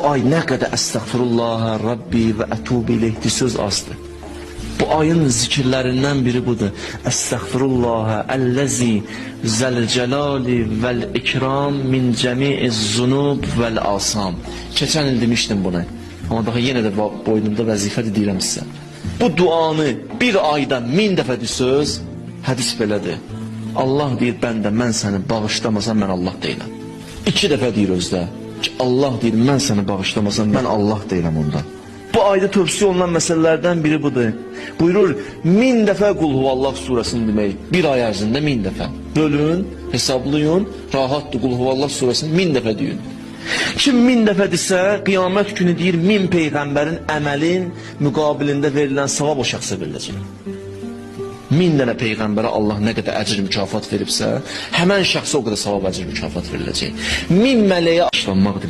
ay nə qədər əstəğfirullah, Rabbi və ətubu ileyhi söz azdır. Bu ayın zikirlərindən biri budur. Əstəğfirullah, əlləzi zəlcəlali vəl-ikram min cəmi'iz zunub vəl-asam. Keçən il demişdim bunu. Amma daha yenə də boynumda vəzifədir deyirəm sizə. Bu duanı bir ayda 1000 dəfə söz, hədis belədir. Allah deyir bəndə, mən səni bağışlamasam mən Allah deyiləm. 2 dəfə deyir özdə ki, Allah deyir mən səni bağışlamasam mən Allah deyiləm ondan. Bu ayda tövsiyə olunan məsələlərdən biri budur. Buyurur 1000 dəfə Qul Huvallah surəsini demək, bir ay ərzində 1000 dəfə. Bölün, hesablayın, rahatdır Qul Huvallah surəsini 1000 dəfə deyin. Kim 1000 dəfə desə, qiyamət günü deyir 1000 peyğəmbərin əməlin müqabilində verilən savab o şəxsə veriləcək. 1000 dənə peyğəmbərə Allah nə qədər əcr mükafat veribsə, həmən şəxsə o qədər savab əcr mükafat veriləcək. 1000 mələyə başlanmaqdır.